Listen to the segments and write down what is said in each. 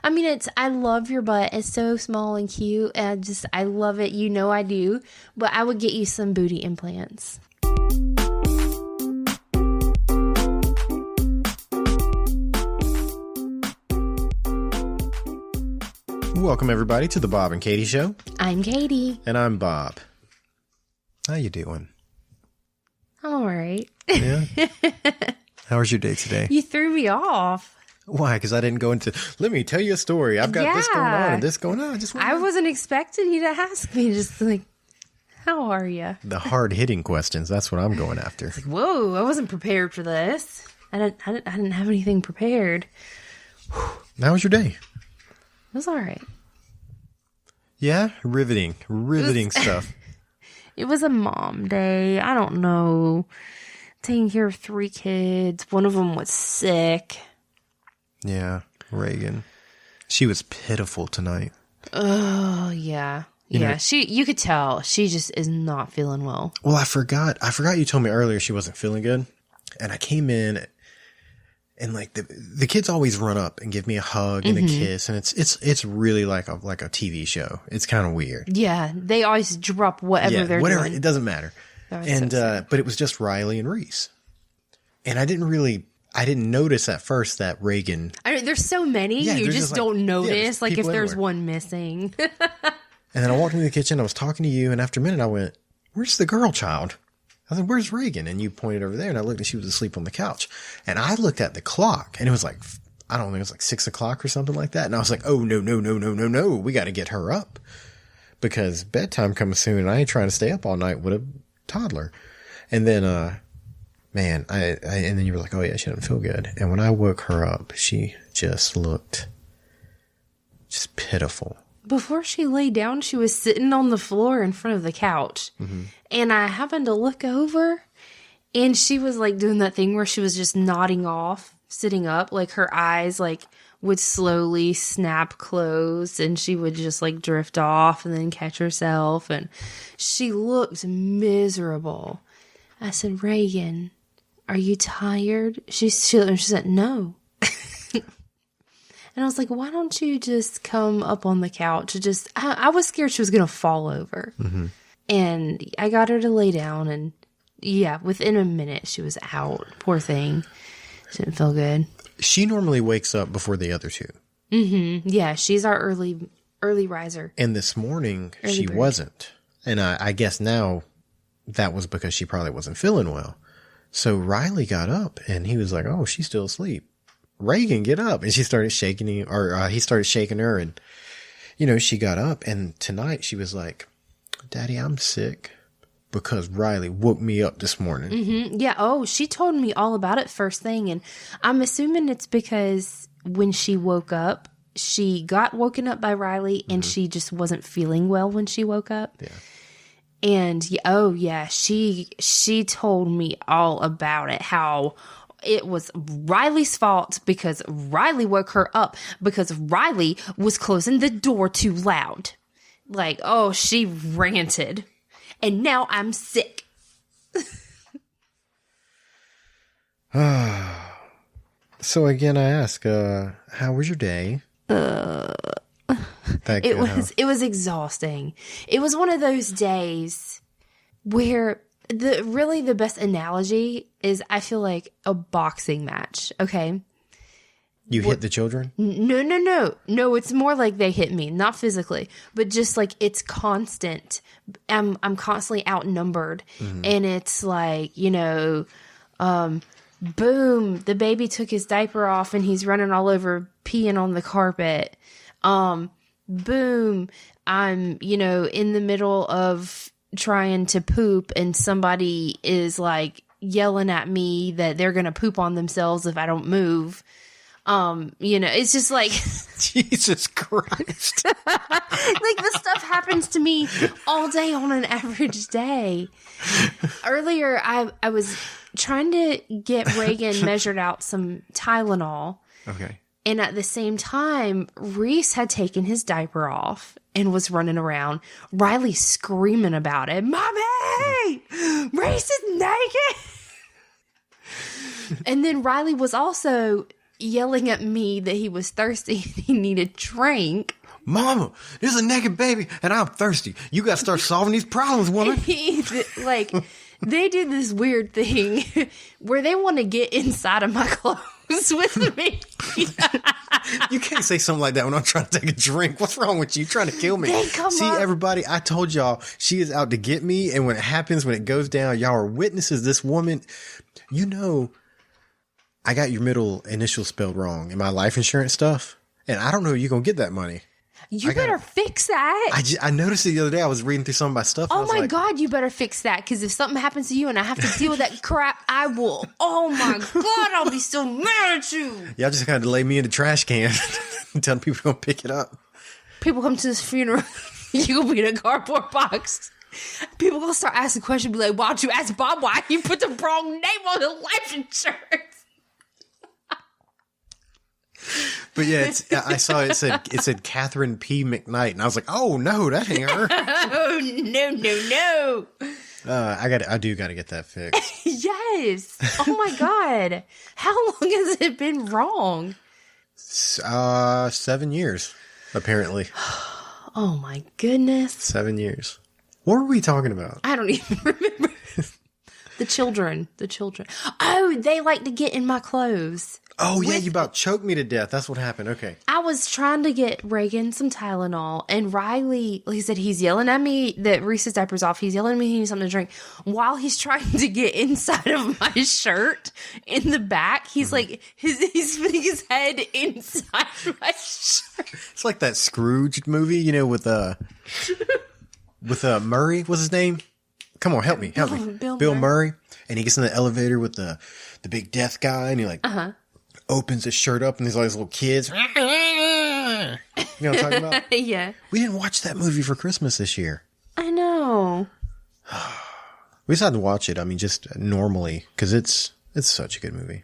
I mean, I love your butt. It's so small and cute. And I love it. You know I do. But I would get you some booty implants. Welcome, everybody, to the Bob and Katie Show. I'm Katie. And I'm Bob. How you doing? I'm all right. Yeah? How was your day today? You threw me off. Why? Because I didn't go into, let me tell you a story. I've got this going on and this going on. I wasn't expecting you to ask me. Just like, how are you? The hard-hitting questions. That's what I'm going after. Like, whoa, I wasn't prepared for this. I didn't have anything prepared. How was your day? It was all right. Yeah? Riveting stuff. It was a mom day. I don't know. Taking care of 3 kids. One of them was sick. Yeah, Reagan. She was pitiful tonight. Oh, yeah. Yeah, you could tell. She just is not feeling well. Well, I forgot you told me earlier she wasn't feeling good. And I came in and like the kids always run up and give me a hug and a kiss, and it's really like a TV show. It's kind of weird. Yeah, they always drop whatever they're doing. It doesn't matter. And but it was just Riley and Reese, and I didn't notice at first that Reagan. There's so many, you just don't notice. Like if there's one missing. And then I walked into the kitchen. I was talking to you, and after a minute, I went, "Where's the girl child?" I said, "Where's Reagan?" And you pointed over there, and I looked, and she was asleep on the couch. And I looked at the clock, and it was like, I don't know, it was like 6 o'clock or something like that. And I was like, "Oh no, we got to get her up because bedtime comes soon, and I ain't trying to stay up all night with a toddler." And then, and then you were like, "Oh yeah, she doesn't feel good." And when I woke her up, she just looked just pitiful. Before she lay down, she was sitting on the floor in front of the couch. Mm-hmm. And I happened to look over, and she was like doing that thing where she was just nodding off, sitting up. Like her eyes like would slowly snap closed, and she would just like drift off and then catch herself. And she looked miserable. I said, "Reagan, are you tired?" She said, "No." And I was like, "Why don't you just come up on the couch?" I was scared she was going to fall over. Mm-hmm. And I got her to lay down, and yeah, within a minute she was out. Poor thing. She didn't feel good. She normally wakes up before the other two. Mm-hmm. Yeah, she's our early riser. And this morning she wasn't. And I guess now that was because she probably wasn't feeling well. So Riley got up, and he was like, "Oh, she's still asleep. Reagan, get up." And she started shaking him, or he started shaking her, and she got up, and tonight she was like, "Daddy, I'm sick because Riley woke me up this morning." Mm-hmm. Yeah. Oh, she told me all about it first thing, and I'm assuming it's because when she woke up, she got woken up by Riley, and she just wasn't feeling well when she woke up. Yeah. And she told me all about it, how it was Riley's fault because Riley woke her up because Riley was closing the door too loud. Like, oh, she ranted. And now I'm sick. So again, I ask, how was your day? It was exhausting. It was one of those days where the best analogy is, I feel like a boxing match. Okay. You hit the children? No, it's more like they hit me, not physically, but just like it's constant. I'm constantly outnumbered, and it's like, boom, the baby took his diaper off and he's running all over, peeing on the carpet. Boom, I'm, in the middle of trying to poop, and somebody is like yelling at me that they're going to poop on themselves if I don't move. It's just like Jesus Christ. Like this stuff happens to me all day on an average day. Earlier, I was trying to get Reagan measured out some Tylenol. Okay. And at the same time, Reese had taken his diaper off and was running around. Riley screaming about it. "Mommy! Reese is naked!" And then Riley was also yelling at me that he was thirsty and he needed drink. Mama, there's a naked baby and I'm thirsty. You got to start solving these problems, woman. Like, they do this weird thing where they want to get inside of my clothes with me. You can't say something like that when I'm trying to take a drink. What's wrong with you? Trying to kill me? See, everybody, I told y'all she is out to get me. And when it happens, when it goes down, y'all are witnesses. This woman, you know, I got your middle initial spelled wrong in my life insurance stuff. And I don't know you're going to get that money. You better fix that. I noticed it the other day. I was reading through some of my stuff. Oh my God, you better fix that. Because if something happens to you and I have to deal with that crap, I will. Oh my God, I'll be so mad at you. Y'all just kind of lay me in the trash can and tell people to go pick it up. People come to this funeral, you'll be in a cardboard box. People gonna start asking questions, be like, why don't you ask Bob why you put the wrong name on the life insurance? But yeah, I saw it said Catherine P. McKnight, and I was like, oh no, that ain't her. Oh no. I do gotta get that fixed. Yes. Oh my God. How long has it been wrong? 7 years, apparently. Oh my goodness. 7 years. What were we talking about? I don't even remember. The children. Oh, they like to get in my clothes. Oh, yeah, you about choked me to death. That's what happened. Okay. I was trying to get Reagan some Tylenol, and Riley, he said he's yelling at me that Reese's diaper's off. He's yelling at me he needs something to drink. While he's trying to get inside of my shirt in the back, he's like, he's putting his head inside my shirt. It's like that Scrooge movie, you know, with Murray, what's his name? Come on, help me. Bill Murray. And he gets in the elevator with the big death guy, and he opens his shirt up, and there's all these little kids. You know what I'm talking about? Yeah. We didn't watch that movie for Christmas this year. I know. We decided to watch it. I mean, just normally, because it's such a good movie.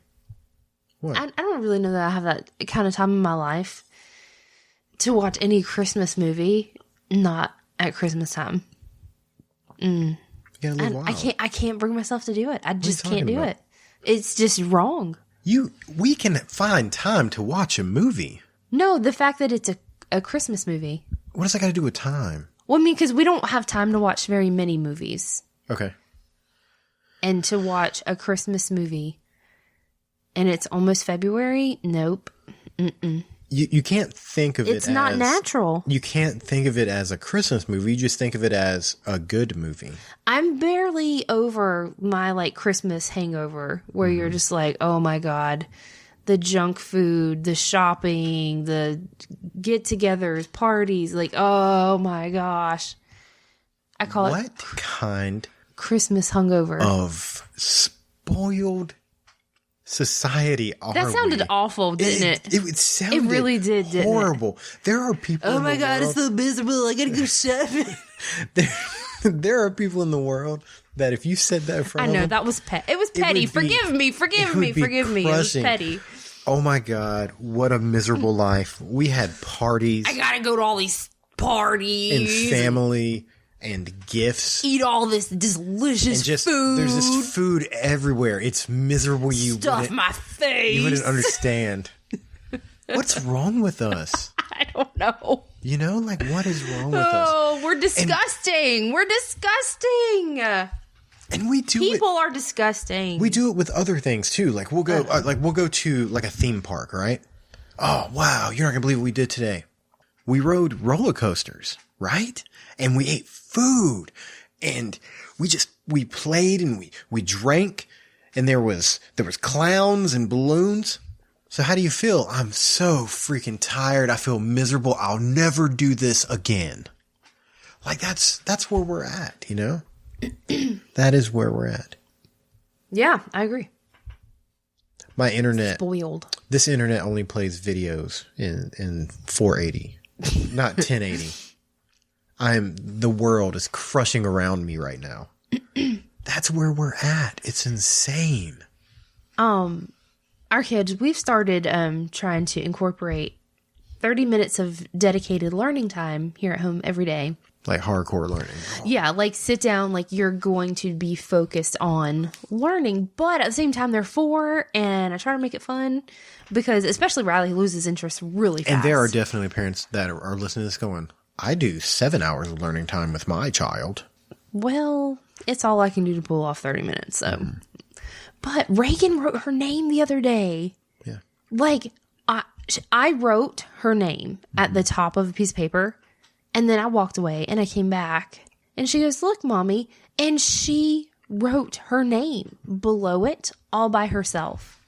What? I don't really know that I have that kind of time in my life to watch any Christmas movie not at Christmas time. You gotta live wild. I can't bring myself to do it. I just can't do it. It's just wrong. We can find time to watch a movie. No, the fact that it's a Christmas movie. What does that got to do with time? Well, I mean, because we don't have time to watch very many movies. Okay. And to watch a Christmas movie, and it's almost February? Nope. Mm-mm. You can't think of it as... It's not natural. You can't think of it as a Christmas movie. You just think of it as a good movie. I'm barely over my, Christmas hangover, where you're just like, oh my God, the junk food, the shopping, the get-togethers, parties, oh my gosh. I call it... What kind... Christmas hungover. Of spoiled... society are that sounded awful, didn't it? It sounded it really did, horrible. Didn't it? There are people. Oh my God, it's so miserable. I gotta go shopping. there are people in the world that if you said that in front of them, that was it was petty. Forgive me. It was petty. Oh my God, what a miserable life. We had parties. I gotta go to all these parties and family. And gifts. Eat all this delicious food. There's this food everywhere. It's miserable. Stuff my face. You wouldn't understand. What's wrong with us? I don't know. You know, what is wrong with us? Oh, we're disgusting. We're disgusting. And we do People are disgusting. We do it with other things too. We'll go to a theme park, right? Oh, wow. You're not going to believe what we did today. We rode roller coasters, right? And we ate food, and we played, and we drank, and there was clowns and balloons. So how do you feel? I'm so freaking tired. I feel miserable. I'll never do this again. That's where we're at, you know? That is where we're at. Yeah, I agree. My internet. Spoiled. This internet only plays videos in 480, not 1080. The world is crushing around me right now. That's where we're at. It's insane. Our kids, we've started trying to incorporate 30 minutes of dedicated learning time here at home every day. Like hardcore learning. Yeah, like sit down, like you're going to be focused on learning. But at the same time, they're 4, and I try to make it fun because especially Riley loses interest really fast. And there are definitely parents that are listening to this going, I do 7 hours of learning time with my child. Well, it's all I can do to pull off 30 minutes. So, But Reagan wrote her name the other day. Yeah. Like, I wrote her name at the top of a piece of paper. And then I walked away and I came back and she goes, look, Mommy. And she wrote her name below it all by herself.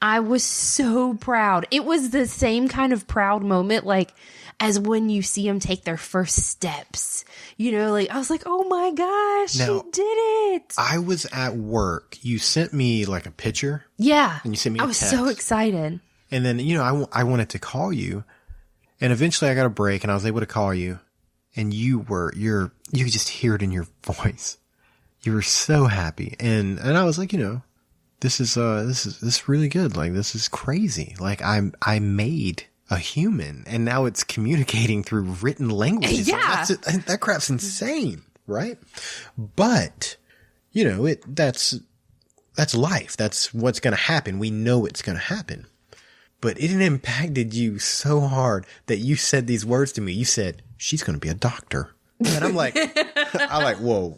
I was so proud. It was the same kind of proud moment, like as when you see them take their first steps, you know, like I was like, oh my gosh, Now, she did it. I was at work. You sent me like a picture. Yeah. And you sent me a I was text. so excited. And then, you know, I wanted to call you. And eventually I got a break and I was able to call you. And you could just hear it in your voice. You were so happy. And I was like, you know, this is really good. Like, this is crazy. Like, I made a human and now it's communicating through written language. Yeah. Like, that crap's insane. Right. But, you know, that's life. That's what's going to happen. We know it's going to happen. But it impacted you so hard that you said these words to me. You said, she's going to be a doctor. And I'm like, whoa.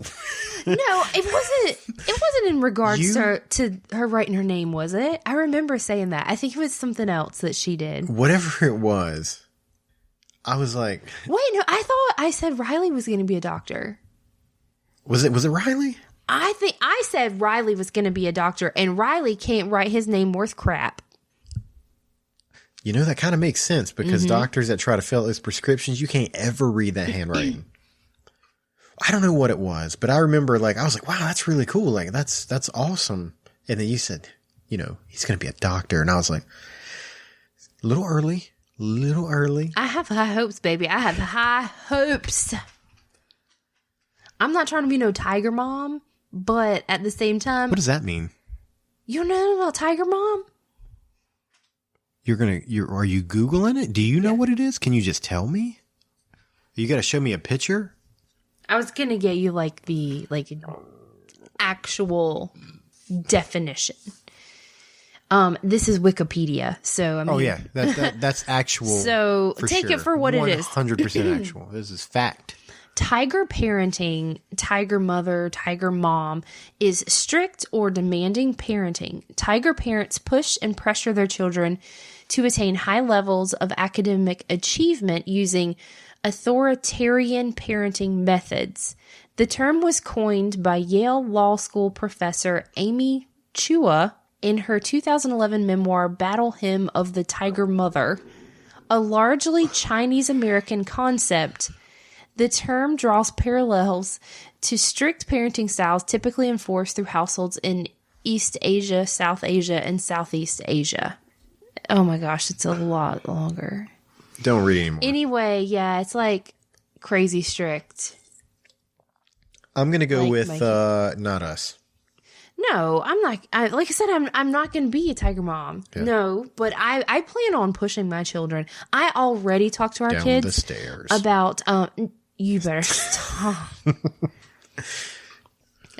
No, it wasn't in regards to her writing her name, was it? I remember saying that. I think it was something else that she did. Whatever it was, I was like, wait, no, I thought I said Riley was going to be a doctor. Was it Riley? I think I said Riley was going to be a doctor, and Riley can't write his name worth crap. You know, that kind of makes sense because doctors that try to fill those prescriptions, you can't ever read that handwriting. I don't know what it was, but I remember I was like, wow, that's really cool. Like, that's awesome. And then you said, you know, he's going to be a doctor. And I was like, little early. I have high hopes, baby. I have high hopes. I'm not trying to be no tiger mom, but at the same time. What does that mean? You know about tiger mom? Are you Googling it? Do you know what it is? Can you just tell me? You got to show me a picture? I was going to get you the actual definition. This is Wikipedia. So, I mean. Oh yeah. That's actual. So take it for what it is. 100% actual. This is fact. Tiger parenting, tiger mother, tiger mom is strict or demanding parenting. Tiger parents push and pressure their children to attain high levels of academic achievement using authoritarian parenting methods. The term was coined by Yale Law School professor Amy Chua in her 2011 memoir, Battle Hymn of the Tiger Mother, a largely Chinese-American concept. The term draws parallels to strict parenting styles typically enforced through households in East Asia, South Asia, and Southeast Asia. Oh my gosh, it's a lot longer. Don't read anymore. Anyway, yeah, it's like crazy strict. I'm going to go with not us. No, I'm not. Like I said, I'm not going to be a tiger mom. Yeah. No, but I plan on pushing my children. I already talked to our down kids the stairs about. You better stop.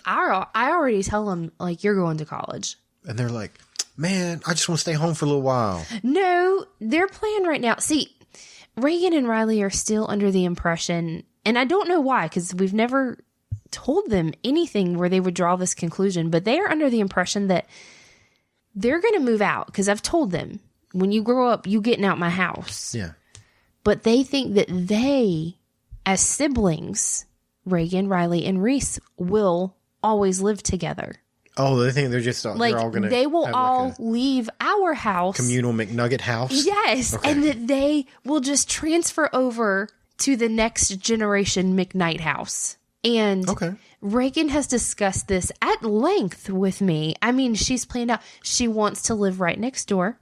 I already tell them like you're going to college, and they're like, "Man, I just want to stay home for a little while." No, their plan right now. See, Reagan and Riley are still under the impression, and I don't know why, because we've never told them anything where they would draw this conclusion, but they are under the impression that they're going to move out, because I've told them, when you grow up, you getting out my house. Yeah. But they think that they, as siblings, Reagan, Riley, and Reese, will always live together. Oh, they think they're just they're all going to. They will all leave our house. Communal McNugget house? Yes. Okay. And that they will just transfer over to the next generation McKnight house. And Reagan has discussed this at length with me. I mean, she's planned out. She wants to live right next door.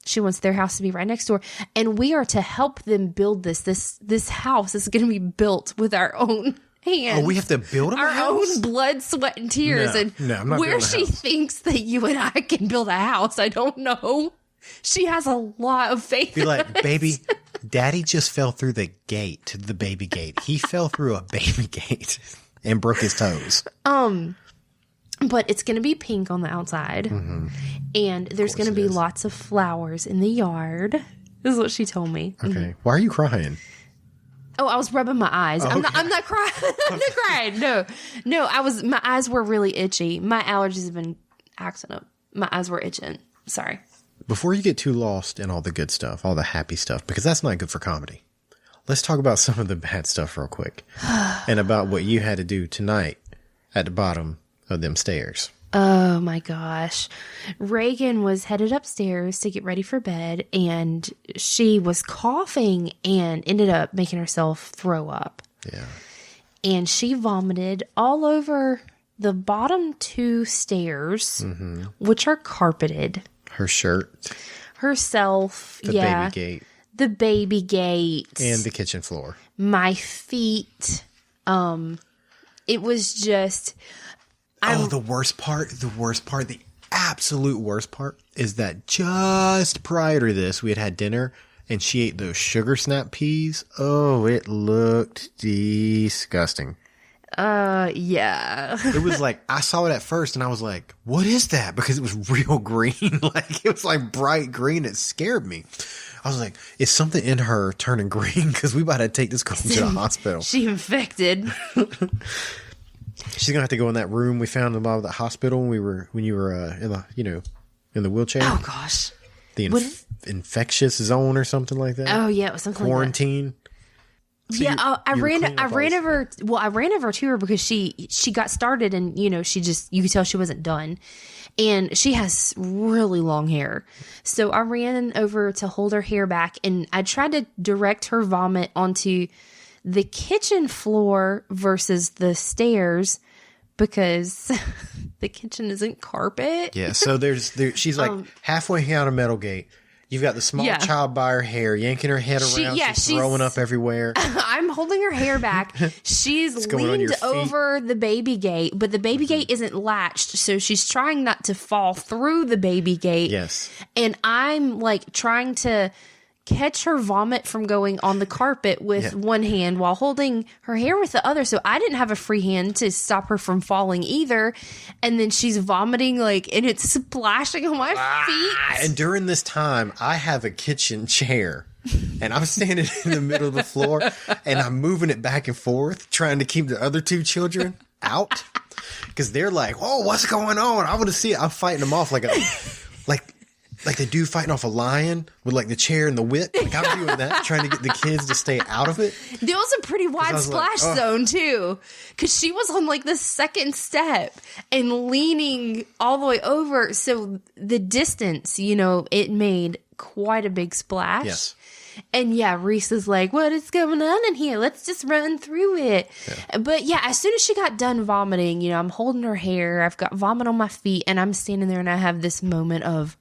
She wants their house to be right next door. And we are to help them build this. This house is going to be built with our own hands. Oh, we have to build them our own blood, sweat, and tears. No, I'm not where she thinks that you and I can build a house, I don't know. She has a lot of faith. Be like, baby, Daddy just fell through the gate, the baby gate. He fell through a baby gate and broke his toes. But it's going to be pink on the outside. And there's going to be lots of flowers in the yard. This is what she told me. Okay. Why are you crying? Oh, I was rubbing my eyes. Oh, okay. I'm not crying. I'm not crying. No, my eyes were really itchy. My allergies have been acting up. My eyes were itching. Sorry. Before you get too lost in all the good stuff, all the happy stuff, because that's not good for comedy, let's talk about some of the bad stuff real quick. And about what you had to do tonight at the bottom of them stairs. Oh my gosh. Reagan was headed upstairs to get ready for bed, and she was coughing and ended up making herself throw up. Yeah. And she vomited all over the bottom 2 stairs, which are carpeted. Her shirt. Herself. The baby gate. The baby gate. And the kitchen floor. My feet. It was just... the worst part, the absolute worst part is that just prior to this, we had dinner and she ate those sugar snap peas. Oh, it looked disgusting. Yeah. It was like, I saw it at first and I was like, what is that? Because it was real green. Like, it was like bright green. It scared me. I was like, is something in her turning green? Because we about to take this girl to the hospital. She infected. She's gonna have to go in that room we found in the bottom of the hospital when you were in the wheelchair. Oh gosh, the infectious zone or something like that. Oh yeah, it was something quarantine. Like that. I ran over. Well, I ran over to her because she got started and you could tell she wasn't done, and she has really long hair. So I ran over to hold her hair back, and I tried to direct her vomit onto the kitchen floor versus the stairs because the kitchen isn't carpet. Yeah, so she's like halfway down a metal gate. You've got the small child by her hair, yanking her head around. She's throwing up everywhere. I'm holding her hair back. She's leaned over the baby gate, but the baby gate isn't latched, so she's trying not to fall through the baby gate. Yes. And I'm like trying to catch her vomit from going on the carpet with one hand while holding her hair with the other. So I didn't have a free hand to stop her from falling either. And then she's vomiting and it's splashing on my feet. And during this time, I have a kitchen chair and I'm standing in the middle of the floor and I'm moving it back and forth, trying to keep the other 2 children out because they're like, "Oh, what's going on?" I want to see it. I'm fighting them off like the dude fighting off a lion with the chair and the whip. Like I'm doing that, trying to get the kids to stay out of it. There was a pretty wide splash zone too, because she was on the second step and leaning all the way over. So the distance, it made quite a big splash. Yes. And Reese is like, "What is going on in here? Let's just run through it." Yeah. But as soon as she got done vomiting, I'm holding her hair. I've got vomit on my feet and I'm standing there and I have this moment of,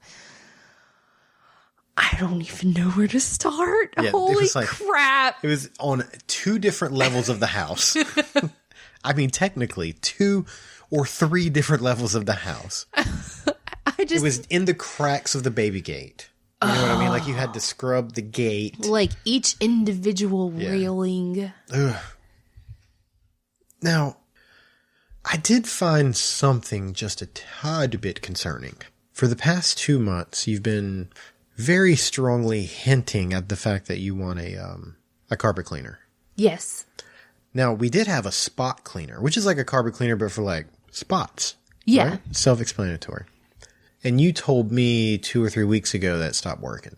I don't even know where to start. Yeah, holy crap. It was on 2 different levels of the house. I mean, technically 2 or 3 different levels of the house. It was in the cracks of the baby gate. You know what I mean? You had to scrub the gate. Each individual railing. Ugh. Now, I did find something just a tad bit concerning. For the past 2 months, you've been very strongly hinting at the fact that you want a carpet cleaner. Yes. Now, we did have a spot cleaner, which is like a carpet cleaner, but for spots. Yeah. Right? Self-explanatory. And you told me 2 or 3 weeks ago that stopped working.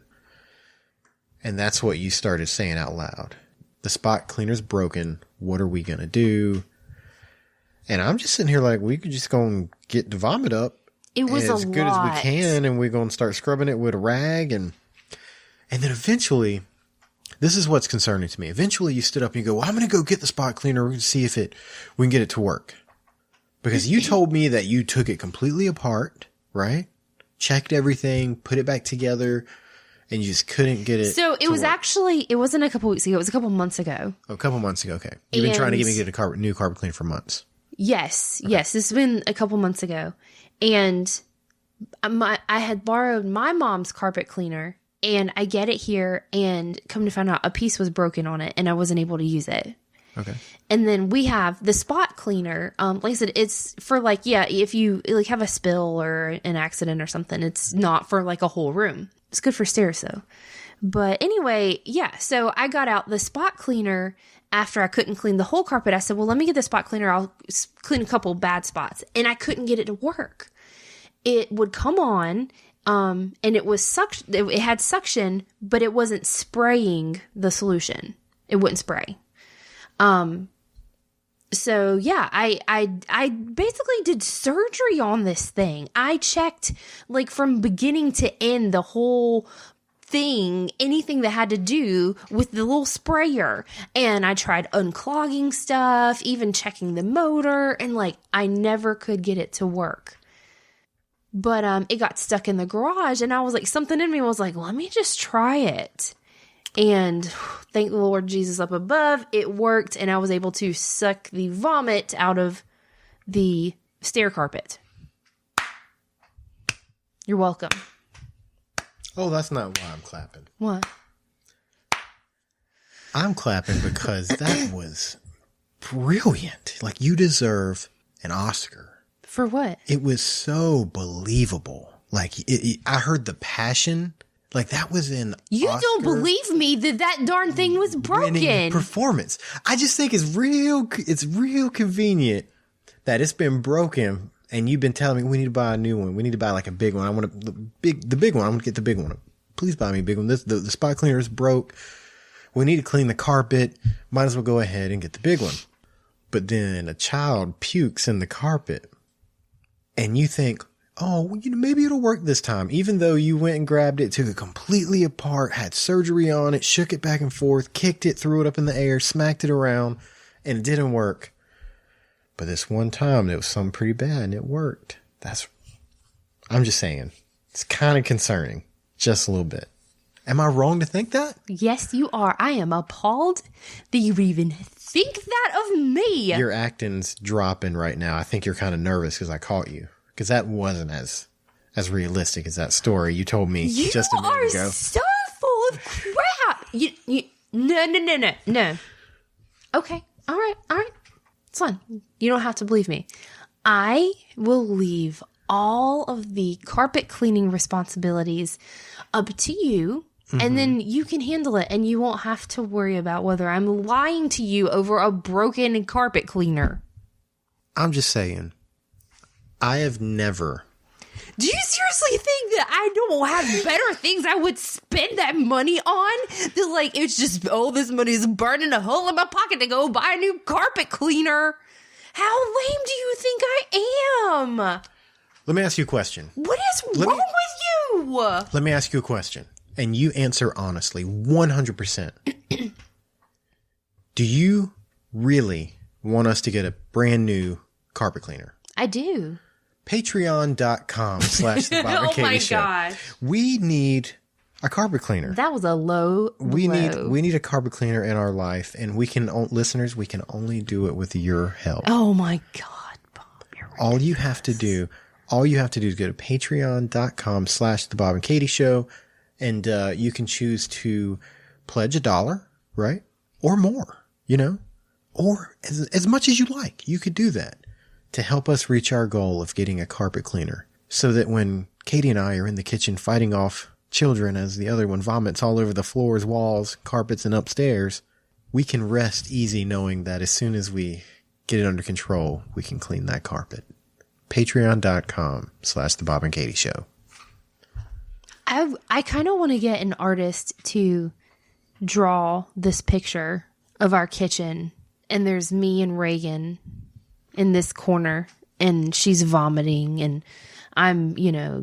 And that's what you started saying out loud. The spot cleaner's broken. What are we going to do? And I'm just sitting here we could just go and get the vomit up. It was as good as we can, and we're going to start scrubbing it with a rag, and then eventually, this is what's concerning to me. Eventually, you stood up and you go, "Well, I'm going to go get the spot cleaner and see if we can get it to work." Because you told me that you took it completely apart, right? Checked everything, put it back together, and you just couldn't get it. So it was actually, it wasn't a couple weeks ago. It was a couple months ago. Oh, a couple months ago. Okay, you've been trying to get me to get a new carpet cleaner for months. Yes, okay. Yes. This has been a couple months ago. And I had borrowed my mom's carpet cleaner And I get it here, and come to find out, a piece was broken on it, and I wasn't able to use it. Okay. And then we have the spot cleaner. Like I said, it's for like, if you like have a spill or an accident or something, it's not for like a whole room. It's good for stairs though. But anyway, so I got out the spot cleaner after I couldn't clean the whole carpet. I said, well, let me get the spot cleaner. I'll clean a couple bad spots. And I couldn't get it to work. It would come on, and it was suction. It had suction, but it wasn't spraying the solution. It wouldn't spray. So yeah, I basically did surgery on this thing. I checked like from beginning to end, the whole thing, anything that had to do with the little sprayer. And I tried unclogging stuff, even checking the motor, and like, I never could get it to work. But, it got stuck in the garage, and I was like, something in me was like, let me just try it. And thank the Lord Jesus up above, it worked, and I was able to suck the vomit out of the stair carpet. You're welcome. Oh, that's not why I'm clapping. What? I'm clapping because that was brilliant. Like, you deserve an Oscar. For what? It was so believable. Like, I heard the passion. Like, that was an You Oscar don't believe me that darn thing was broken. Performance. I just think it's real convenient that it's been broken, and you've been telling me we need to buy a new one. We need to buy like a big one. I want the big one. I'm gonna get the big one. Please buy me a big one. The spot cleaner is broke. We need to clean the carpet. Might as well go ahead and get the big one. But then a child pukes in the carpet, and you think, oh, maybe it'll work this time. Even though you went and grabbed it, took it completely apart, had surgery on it, shook it back and forth, kicked it, threw it up in the air, smacked it around, and it didn't work. But this one time, it was something pretty bad, and it worked. I'm just saying, it's kind of concerning, just a little bit. Am I wrong to think that? Yes, you are. I am appalled that you even think that of me. Your acting's dropping right now. I think you're kind of nervous because I caught you. Because that wasn't as realistic as that story you told me just a minute ago. You are so full of crap. No. Okay. All right. It's fine. You don't have to believe me. I will leave all of the carpet cleaning responsibilities up to you. Mm-hmm. And then you can handle it, and you won't have to worry about whether I'm lying to you over a broken carpet cleaner. I'm just saying, I have never. Do you seriously think that I don't have better things I would spend that money on? That like, it's just, this money is burning a hole in my pocket to go buy a new carpet cleaner. How lame do you think I am? Let me ask you a question. What is wrong with you? Let me ask you a question. And you answer honestly, 100%. Do you really want us to get a brand new carpet cleaner? I do. Patreon.com/the Bob and Katie Show. Gosh. We need a carpet cleaner. That was a low blow. We need a carpet cleaner in our life, and listeners, we can only do it with your help. Oh my God, Bob. All you have to do is go to patreon.com/the Bob and Katie Show. And you can choose to pledge $1, right? Or more, or as much as you like. You could do that to help us reach our goal of getting a carpet cleaner, so that when Katie and I are in the kitchen fighting off children as the other one vomits all over the floors, walls, carpets, and upstairs, we can rest easy knowing that as soon as we get it under control, we can clean that carpet. Patreon.com/the Bob and Katie Show. I kind of want to get an artist to draw this picture of our kitchen, and there's me and Reagan in this corner, and she's vomiting, and I'm,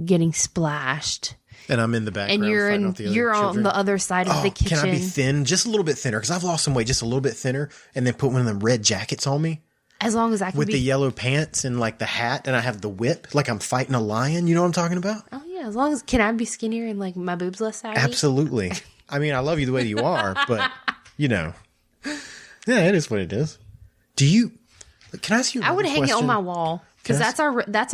getting splashed. And I'm in the background. And you're on the other side of the kitchen. Can I be thin? Just a little bit thinner, because I've lost some weight, just a little bit thinner, and then put one of them red jackets on me. As long as I can with the yellow pants and like the hat, and I have the whip, like I'm fighting a lion. You know what I'm talking about? Oh yeah, as long as can I be skinnier and like my boobs less saggy? Absolutely. I mean, I love you the way you are, but yeah, it is what it is. Do you? Can I ask you? I would hang it on my wall because that's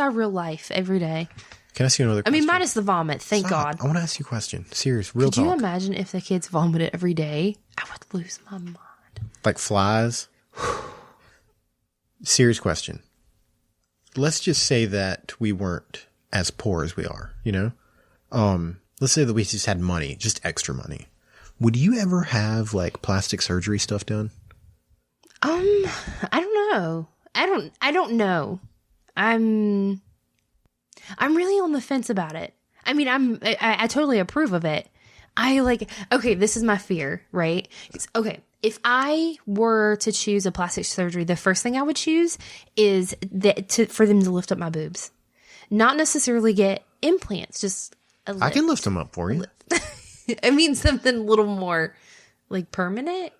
our real life every day. Can I ask you another question? I mean, minus the vomit. Thank God. I want to ask you a question. Serious, real talk. Could you imagine if the kids vomited every day? I would lose my mind. Like flies? Serious question. Let's just say that we weren't as poor as we are, you know? Let's say that we just had money, just extra money. Would you ever have like plastic surgery stuff done? I don't know. I don't know. I'm really on the fence about it. I mean, I totally approve of it. Okay, this is my fear, right? Okay, if I were to choose a plastic surgery, the first thing I would choose is for them to lift up my boobs. Not necessarily get implants, just a lift. I can lift them up for you. I mean, something a little more like permanent.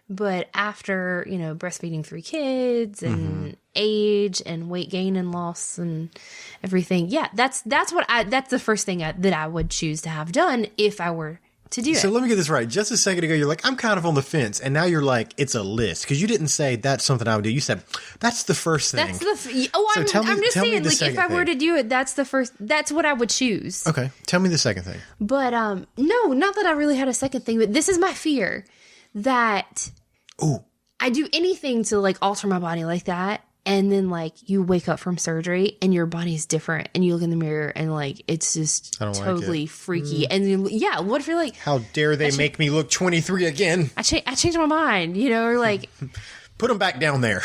But after, breastfeeding 3 kids and age and weight gain and loss and everything. Yeah, that's the first thing that I would choose to have done if I were to do it. So let me get this right. Just a second ago, you're like, I'm kind of on the fence. And now you're like, it's a list. Because you didn't say that's something I would do. You said, that's the first thing. I'm just saying, like, if I were to do it, that's what I would choose. Okay. Tell me the second thing. But, no, not that I really had a second thing, but this is my fear that I do anything to, like, alter my body like that. And then, like, you wake up from surgery and your body's different and you look in the mirror and, like, it's just totally freaky. And what if you're like, how dare they make me look 23 again? I changed my mind, or like, put them back down there.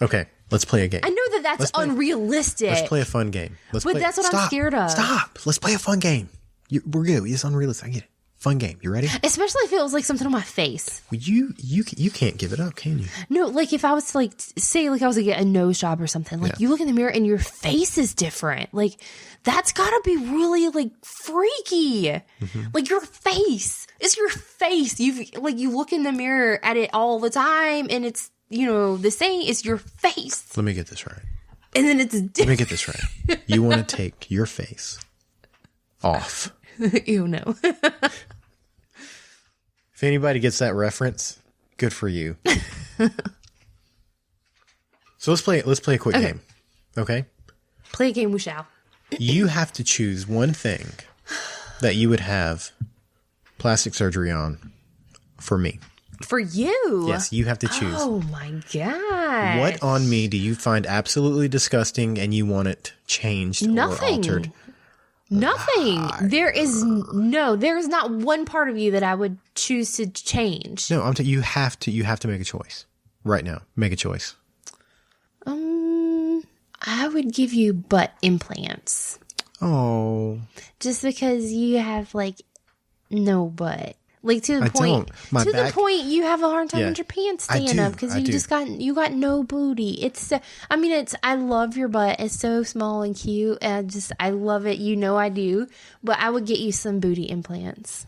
Okay, let's play a game. I know that's unrealistic. Let's play a fun game. That's what I'm scared of. Stop. Let's play a fun game. We're good. It's unrealistic. I get it. Fun game. You ready? Especially if it was like something on my face. Well, you can't give it up, can you? No, like if I was to, like, say, like I was to get a nose job or something, like you look in the mirror and your face is different. Like that's gotta be really like freaky. Mm-hmm. Like your face. It's your face. You look in the mirror at it all the time and it's, the same. It's your face. Let me get this right. And then it's different. Let me get this right. You want to take your face off. Ew, no. If anybody gets that reference, good for you. So let's play a quick game. Okay? Play a game we shall. You have to choose one thing that you would have plastic surgery on for me. For you? Yes, you have to choose. Oh my God. What on me do you find absolutely disgusting and you want it changed or altered? Nothing. There is not one part of you that I would choose to change. No, you have to make a choice right now. Make a choice. I would give you butt implants. Oh. Just because you have like no butt. Like to the point you have a hard time with your pants staying up because you got no booty. I love your butt. It's so small and cute. And I love it. I do. But I would get you some booty implants.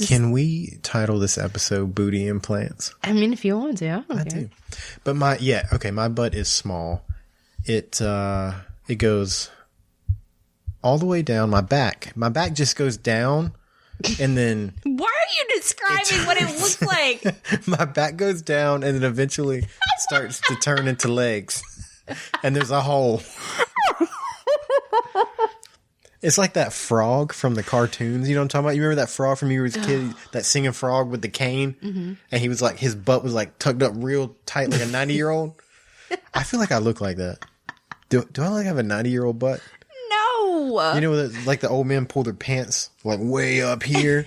Can we title this episode Booty Implants? I mean, if you want to, I do. But my butt is small. It goes all the way down. My back just goes down. And then why are you describing what it looks like? My back goes down and then eventually starts to turn into legs. And there's a hole. It's like that frog from the cartoons. You know what I'm talking about? You remember that frog from when you were a kid? That singing frog with the cane? Mm-hmm. And he was like, his butt was like tucked up real tight like a 90-year-old. I feel like I look like that. Do I like have a 90-year-old butt? No. You know, like the old men pull their pants like way up here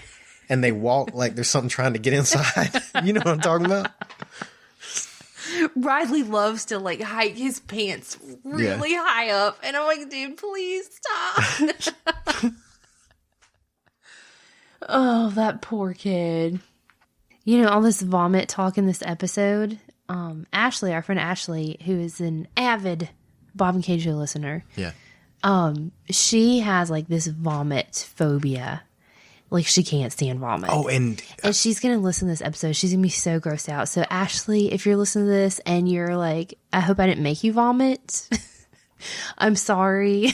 and they walk like there's something trying to get inside. You know what I'm talking about? Riley loves to like hike his pants really high up. And I'm like, dude, please stop. Oh, that poor kid. All this vomit talk in this episode. Ashley, our friend Ashley, who is an avid Bob and KJ listener. Yeah. She has like this vomit phobia. Like she can't stand vomit. Oh, and she's going to listen to this episode. She's going to be so grossed out. So Ashley, if you're listening to this and you're like, I hope I didn't make you vomit. I'm sorry.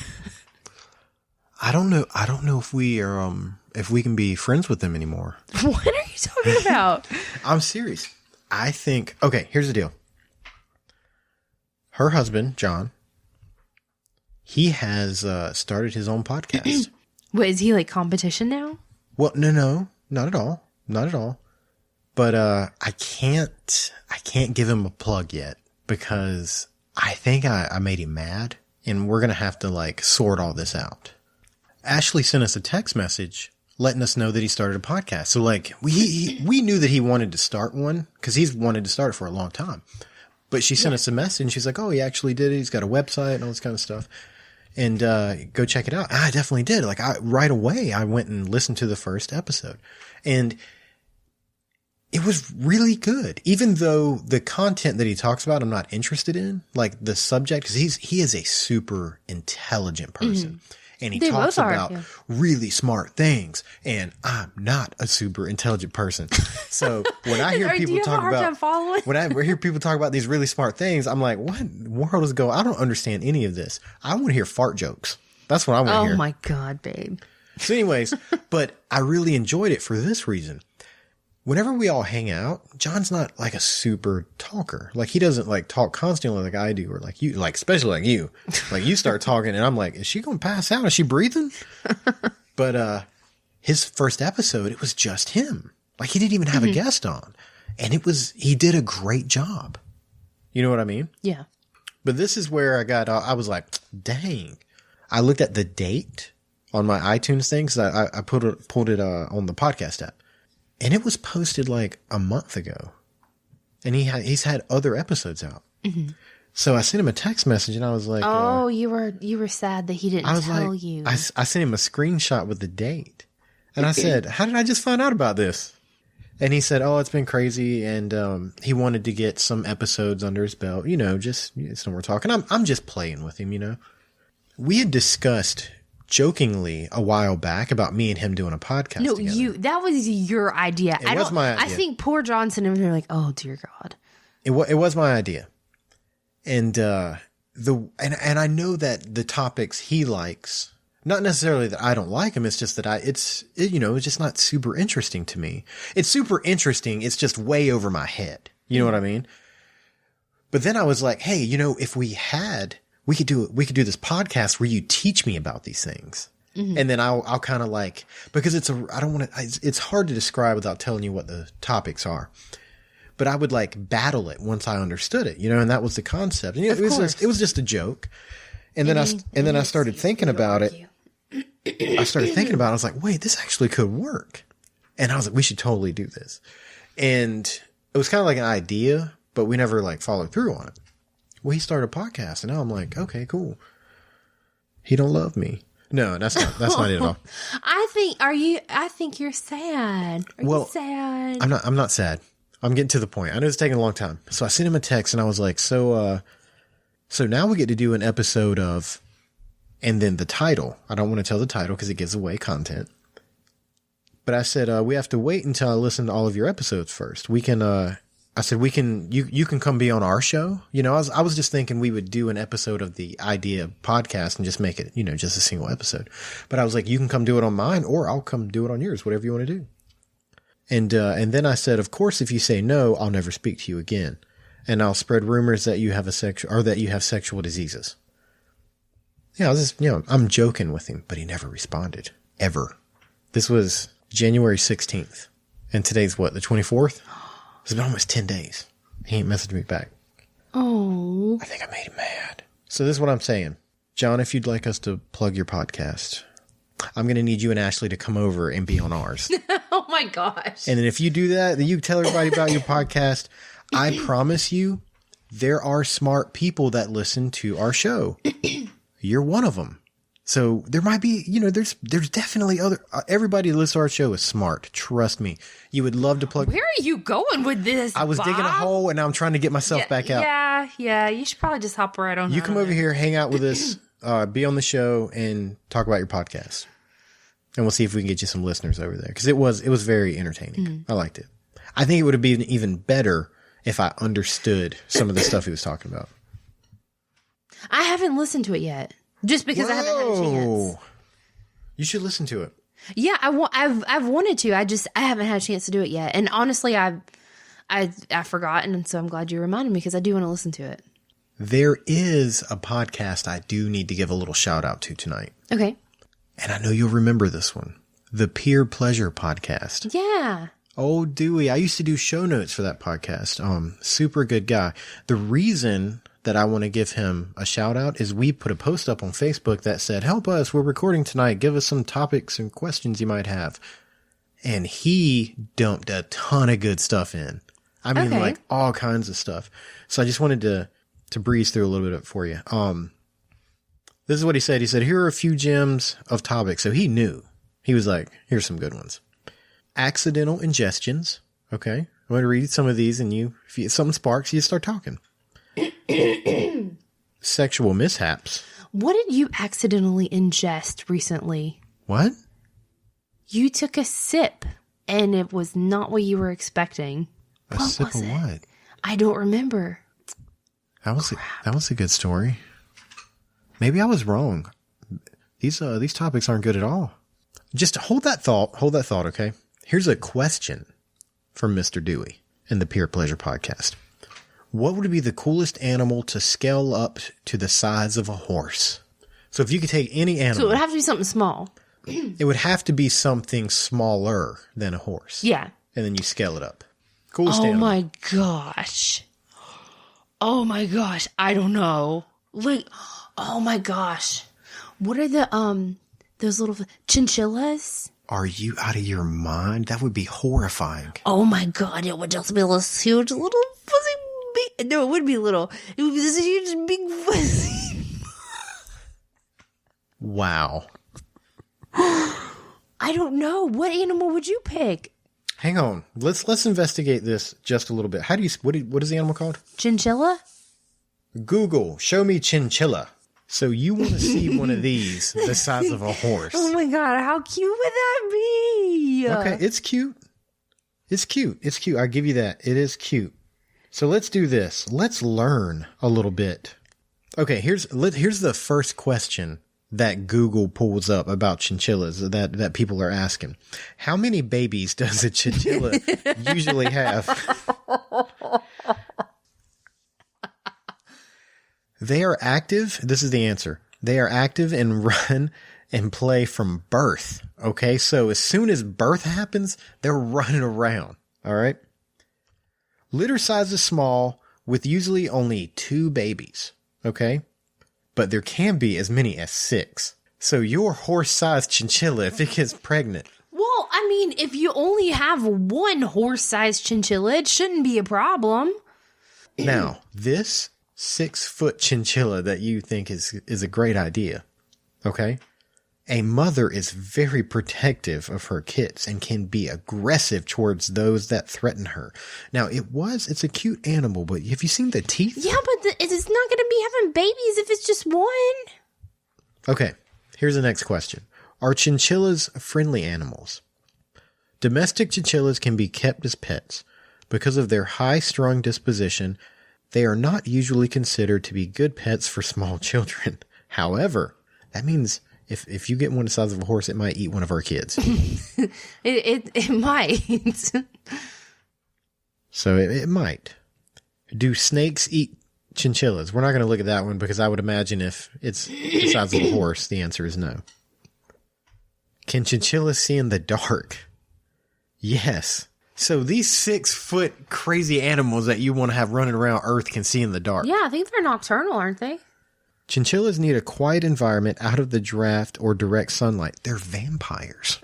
I don't know if we are, if we can be friends with them anymore. What are you talking about? I'm serious. I think, okay, here's the deal. Her husband, John, he has started his own podcast. What, is he like competition now? Well, no, not at all. Not at all. But I can't give him a plug yet because I think I made him mad, and we're going to have to like sort all this out. Ashley sent us a text message letting us know that he started a podcast. So like we knew that he wanted to start one because he's wanted to start it for a long time. But she sent us a message and she's like, oh, he actually did it. He's got a website and all this kind of stuff. And go check it out. I definitely did. Like right away, I went and listened to the first episode. And it was really good. Even though the content that he talks about, I'm not interested in, like the subject, because he is a super intelligent person. Mm-hmm. And he talks about really smart things. And I'm not a super intelligent person. So when I hear people talk about, when I hear people talk about these really smart things, I'm like, what in the world is going on? I don't understand any of this. I want to hear fart jokes. That's what I want to hear. Oh my God, babe. So anyways, but I really enjoyed it for this reason. Whenever we all hang out, John's not like a super talker. Like he doesn't like talk constantly like I do, or like you, like especially like you. Like you start talking and I'm like, is she going to pass out? Is she breathing? But his first episode, it was just him. Like he didn't even have a guest on. And he did a great job. You know what I mean? Yeah. But this is where I was like, dang. I looked at the date on my iTunes thing because I pulled it on the podcast app. And it was posted like a month ago. And he's had other episodes out. Mm-hmm. So I sent him a text message and I was like, oh, you were sad that he didn't tell you. I sent him a screenshot with the date. And I said, how did I just find out about this? And he said, oh, it's been crazy. And he wanted to get some episodes under his belt. You know, just so we're talking. I'm just playing with him, you know. We had discussed jokingly a while back about me and him doing a podcast together. That was your idea. It was my idea. I think poor Johnson and they're like, oh dear God. It was my idea. And and I know that the topics he likes, not necessarily that I don't like him, it's just that it's just not super interesting to me. It's super interesting, it's just way over my head. You know what I mean? But then I was like, hey, if we could do this podcast where you teach me about these things. Mm-hmm. And then I'll kind of like, because it's hard to describe without telling you what the topics are, but I would like battle it once I understood it, and that was the concept. And it was just a joke. And then I started thinking about it. I was like, wait, this actually could work. And I was like, we should totally do this. And it was kind of like an idea, but we never like followed through on it. Well, he started a podcast, and now I'm like, okay, cool. He don't love me. No, that's not it at all. I think you're sad. Are you sad? I'm not sad. I'm getting to the point. I know it's taking a long time. So I sent him a text, and I was like, so now we get to do an episode of, and then the title. I don't want to tell the title because it gives away content. But I said, we have to wait until I listen to all of your episodes first. We can, I said, you can come be on our show. I was just thinking we would do an episode of the Idea podcast and just make it, just a single episode. But I was like, you can come do it on mine or I'll come do it on yours, whatever you want to do. And then I said, of course, if you say no, I'll never speak to you again. And I'll spread rumors that you have that you have sexual diseases. Yeah, I was just, I'm joking with him, but he never responded ever. This was January 16th. And today's what, the 24th? It's been almost 10 days. He ain't messaged me back. Oh. I think I made him mad. So this is what I'm saying. John, if you'd like us to plug your podcast, I'm going to need you and Ashley to come over and be on ours. Oh my gosh. And then if you do that, then you tell everybody about your podcast. I promise you, there are smart people that listen to our show. You're one of them. So there might be, there's definitely everybody that listens to our show is smart. Trust me. You would love to plug. Where are you going with this? I was digging a hole and now I'm trying to get myself back out. Yeah. You should probably just hop right on. You come over here, hang out with us, be on the show and talk about your podcast. And we'll see if we can get you some listeners over there. Cause it was very entertaining. Mm-hmm. I liked it. I think it would have been even better if I understood some of the stuff he was talking about. I haven't listened to it yet. Just because I haven't had a chance. You should listen to it. Yeah, I've wanted to. I haven't had a chance to do it yet. And honestly, I forgot, and so I'm glad you reminded me because I do want to listen to it. There is a podcast I do need to give a little shout out to tonight. Okay. And I know you'll remember this one. The Peer Pleasure Podcast. Yeah. Oh, Dewey. I used to do show notes for that podcast. Super good guy. The reason that I want to give him a shout out is we put a post up on Facebook that said, help us. We're recording tonight. Give us some topics and questions you might have. And he dumped a ton of good stuff in. I mean, like all kinds of stuff. So I just wanted to breeze through a little bit of it for you. This is what he said. He said, here are a few gems of topics. So he knew. He was like, here's some good ones. Accidental ingestions. Okay. I'm going to read some of these and if something sparks, you start talking. Sexual mishaps. What did you accidentally ingest recently? What? You took a sip and it was not what you were expecting. A sip of what? I don't remember. That was a good story. Maybe I was wrong. These topics aren't good at all. Just hold that thought, okay? Here's a question from Mr. Dewey in the Peer Pleasure Podcast. What would be the coolest animal to scale up to the size of a horse? So if you could take any animal. So it would have to be something small. It would have to be something smaller than a horse. Yeah. And then you scale it up. Coolest animal. Oh my gosh. I don't know. Like, oh my gosh. What are the, those little chinchillas? Are you out of your mind? That would be horrifying. Oh my God. It would just be this huge little fuzzy big. No, it would be little. It would be this huge big fuzzy. Wow. I don't know. What animal would you pick? Hang on. Let's investigate this just a little bit. What is the animal called? Chinchilla? Google, show me chinchilla. So you want to see one of these the size of a horse. Oh my God, how cute would that be? Okay, it's cute. It's cute. I'll give you that. It is cute. So let's do this. Let's learn a little bit. Okay, here's the first question that Google pulls up about chinchillas that people are asking. How many babies does a chinchilla usually have? They are active. This is the answer. They are active and run and play from birth. Okay. So as soon as birth happens, they're running around. All right. Litter size is small with usually only 2 babies. Okay. But there can be as many as 6. So your horse-sized chinchilla, if it gets pregnant. Well, I mean, if you only have one horse-sized chinchilla, it shouldn't be a problem. Now, this 6-foot chinchilla that you think is a great idea, okay? A mother is very protective of her kits and can be aggressive towards those that threaten her. Now, it's a cute animal, but have you seen the teeth? Yeah, but it's not going to be having babies if it's just one. Okay, here's the next question. Are chinchillas friendly animals? Domestic chinchillas can be kept as pets. Because of their high-strung disposition, they are not usually considered to be good pets for small children. However, that means if you get one the size of a horse, it might eat one of our kids. It might. So it might. Do snakes eat chinchillas? We're not going to look at that one because I would imagine if it's the size of a horse, the answer is no. Can chinchillas see in the dark? Yes. So these 6-foot crazy animals that you want to have running around Earth can see in the dark. Yeah, I think they're nocturnal, aren't they? Chinchillas need a quiet environment out of the draft or direct sunlight. They're vampires.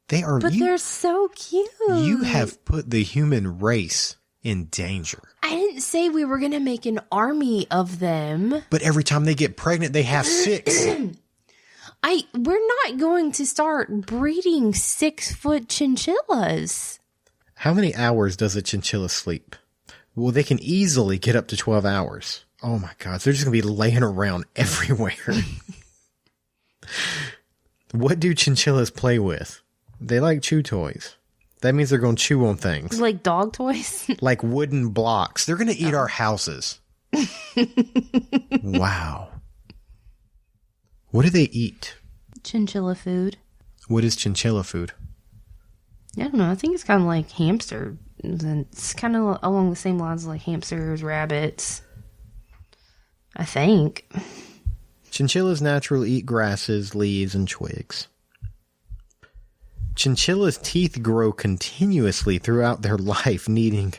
They are. But they're so cute. You have put the human race in danger. I didn't say we were going to make an army of them. But every time they get pregnant, they have 6. We're not going to start breeding 6-foot chinchillas. How many hours does a chinchilla sleep? Well, they can easily get up to 12 hours. Oh my God. They're just going to be laying around everywhere. What do chinchillas play with? They like chew toys. That means they're going to chew on things. Like dog toys? Like wooden blocks. They're going to eat our houses. Wow. What do they eat? Chinchilla food. What is chinchilla food? I don't know. I think it's kind of like hamster It's kind of along the same lines like hamsters, rabbits, I think. Chinchillas naturally eat grasses, leaves, and twigs. Chinchillas' teeth grow continuously throughout their life, needing